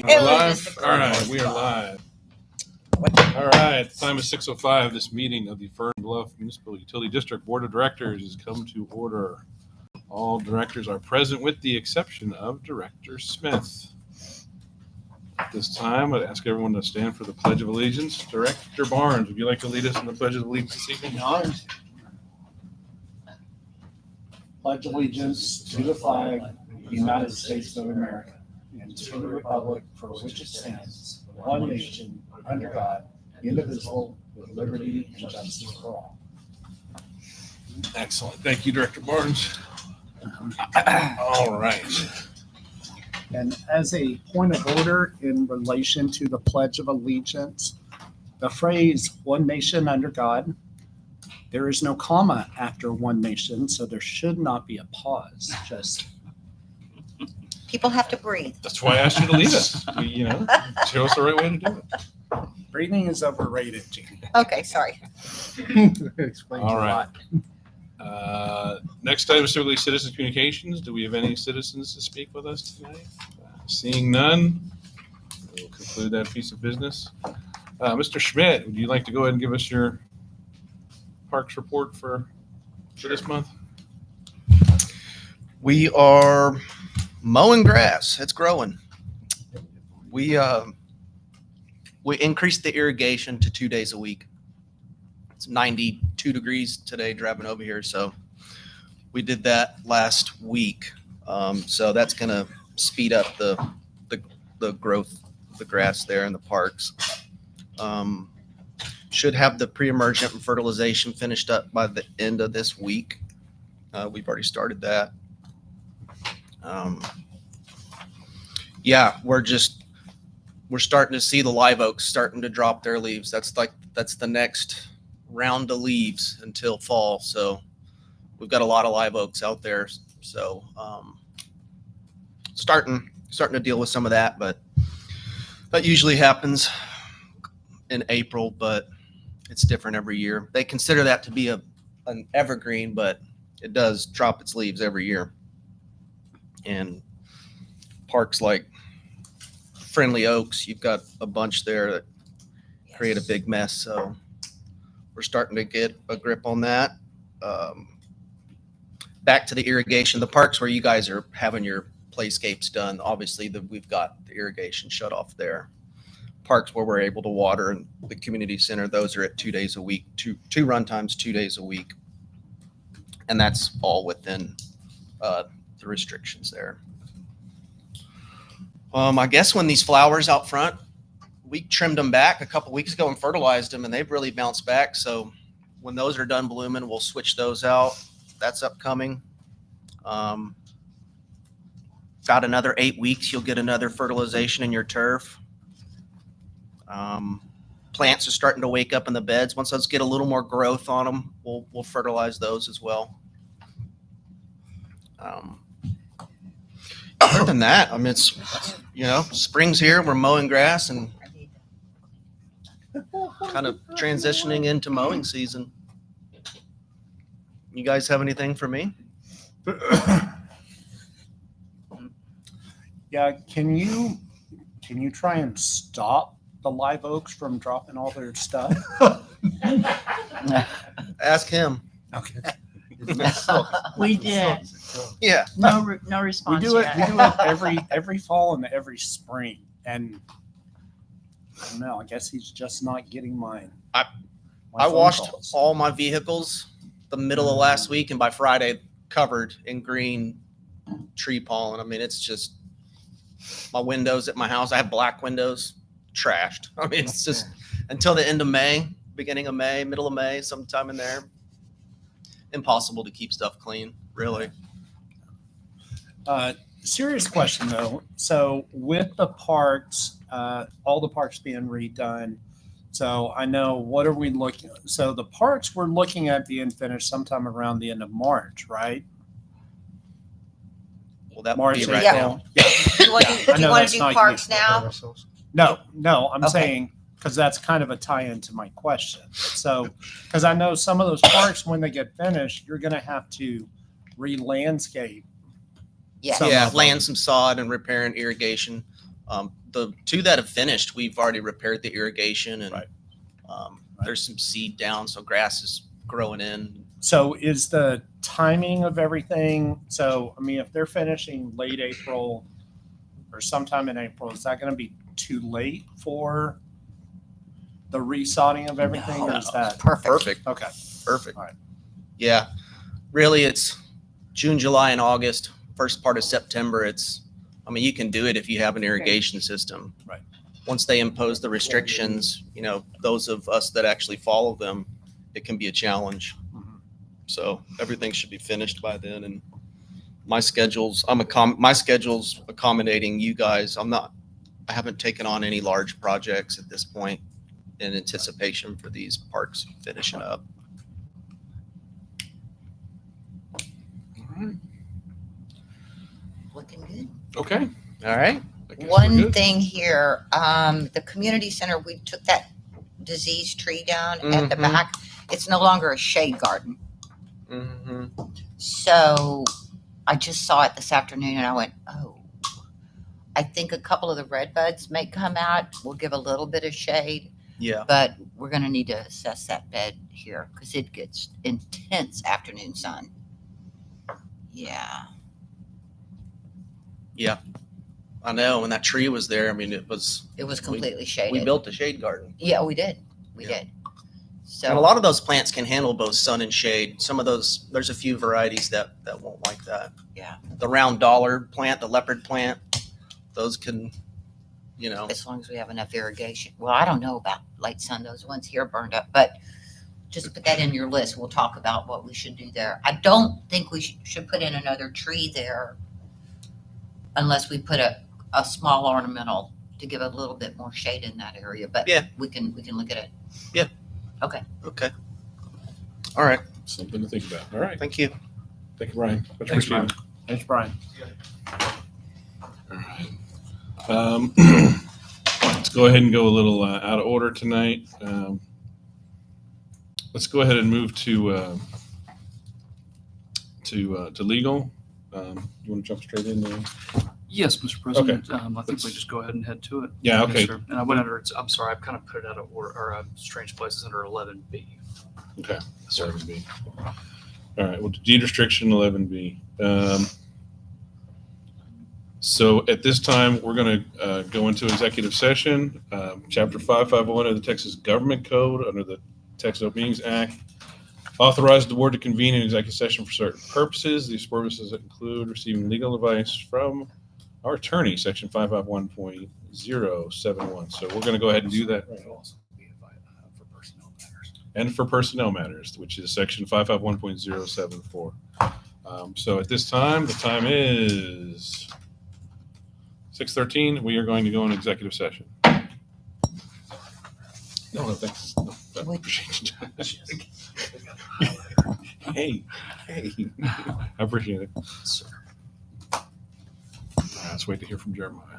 We're live? All right, we are live. All right, the time is 6:05. This meeting of the Fern Bluff Municipal Utility District Board of Directors has come to order. All directors are present with the exception of Director Smith. At this time, I'd ask everyone to stand for the Pledge of Allegiance. Director Barnes, would you like to lead us in the Pledge of Allegiance this evening? Pledge allegiance to the flag of the United States of America and to the republic for which it stands, one nation, under God, indivisible, with liberty and justice for all. Excellent. Thank you, Director Barnes. All right. And as a point of order in relation to the Pledge of Allegiance, the phrase "one nation under God," there is no comma after "one nation," so there should not be a pause. Just people have to breathe. That's why I asked you to lead us. Show us the right way to do it. breathing is overrated, Jeannie. Okay, sorry. Explains All a right. lot. Next item is simply citizens communications. Do we have any citizens to speak with us tonight? Seeing none, we'll conclude that piece of business. Mr. Schmidt, would you like to go ahead and give us your parks report for this month? We are mowing grass. It's growing. We increased the irrigation to 2 days a week. It's 92 degrees today driving over here, so we did that last week. So that's going to speed up the growth of the grass there in the parks. Should have the pre-emergent and fertilization finished up by the end of this week. We've already started that. We're starting to see the live oaks starting to drop their leaves. That's the next round of leaves until fall. So we've got a lot of live oaks out there. So starting to deal with some of that, but that usually happens in April, but it's different every year. They consider that to be an evergreen, but it does drop its leaves every year. And parks like Friendly Oaks, you've got a bunch there that create a big mess. So we're starting to get a grip on that. Back to the irrigation, the parks where you guys are having your playscapes done, obviously we've got the irrigation shut off there. Parks where we're able to water in the community center, those are at 2 days a week, two run times, 2 days a week. And that's all within the restrictions there. I guess when these flowers out front, we trimmed them back a couple weeks ago and fertilized them, and they've really bounced back. So when those are done blooming, we'll switch those out. That's upcoming. Got another 8 weeks, you'll get another fertilization in your turf. Plants are starting to wake up in the beds. Once those get a little more growth on them, we'll fertilize those as well. Other than that, I mean, it's, spring's here, we're mowing grass and kind of transitioning into mowing season. You guys have anything for me? Yeah, can you try and stop the live oaks from dropping all their stuff? Ask him. Okay. We did. Yeah. No We response do it. yet. We do it every fall and every spring, and I don't know. I guess he's just not getting mine. I phone washed calls. all my vehicles the middle of last week, and by Friday, covered in green tree pollen. I mean, it's just my windows at my house. I have black windows, trashed. I mean, it's just until the end of May, beginning of May, middle of May, sometime in there. Impossible to keep stuff clean, really. Serious question though. So with the parks, all the parks being redone, so I know what are we looking? So the parks we're looking at being finished sometime around the end of March, right? Well, that March, would be right April. now. Yeah. Do you want I know to that's do not parks you. now? No, I'm Okay. saying because that's kind of a tie-in to my question. So, because I know some of those parks, when they get finished, you're going to have to re-landscape. Yes. Some Yeah, of them. laying some sod and repairing irrigation. The two that have finished, we've already repaired the irrigation and Right. there's some seed down, so grass is growing in. So is the timing of everything, so, I mean, if they're finishing late April or sometime in April, is that gonna be too late for the resodding of everything, or is that? Perfect. Perfect, Okay, perfect. All right. Yeah, really, it's June, July, and August. First part of September, I mean, you can do it if you have an irrigation system. Right. Once they impose the restrictions, those of us that actually follow them, it can be a challenge. Mhm. So everything should be finished by then. And my schedule's accommodating you guys. I haven't taken on any large projects at this point in anticipation for these parks finishing up. Looking good. Okay. All right. I guess we're One good. thing here, the community center, we took that diseased tree down at the Mhm. back. It's no longer a shade garden. Mm-hmm. So I just saw it this afternoon and I went, oh, I think a couple of the red buds may come out. We'll give a little bit of shade, Yeah. but we're going to need to assess that bed here because it gets intense afternoon sun. Yeah. I know. When that tree was there, I mean, it was, It was completely shaded. we built a shade garden. Yeah, we did. We Yeah. did. So And a lot of those plants can handle both sun and shade. Some of those, there's a few varieties that won't like that. Yeah. The round dollar plant, the leopard plant, those can, as long as we have enough irrigation. Well, I don't know about late sun. Those ones here burned up, but just put that in your list. We'll talk about what we should do there. I don't think we should put in another tree there unless we put a small ornamental to give a little bit more shade in that area. But Yeah. we can look at it. okay. All right. Something to think about. All right. Thank you. Thank you, Brian. Much Thanks, appreciated. thanks, Brian. All right. Let's go ahead and go a little out of order tonight. Let's go ahead and move to legal. You want to jump straight in there? Yes, Mr. President. I think we just go ahead and head to it. Yeah, Yes, okay. sir. And I went under, I'm sorry, I've kind of put it out of order, or strange places under 11B. Okay. 11B. All right. Well, deed restriction 11B. So at this time, we're going to go into executive session. Chapter 551 of the Texas Government Code under the Texas Open Meetings Act authorized the board to convene an executive session for certain purposes. These purposes include receiving legal advice from our attorney, section 551.071. So we're going to go ahead and do that. And for personnel matters, which is section 551.074. So at this time, the time is 6:13. We are going to go in executive session. No, thanks. No, I appreciate it. Hey, I appreciate it. Sir. Let's wait to hear from Jeremiah.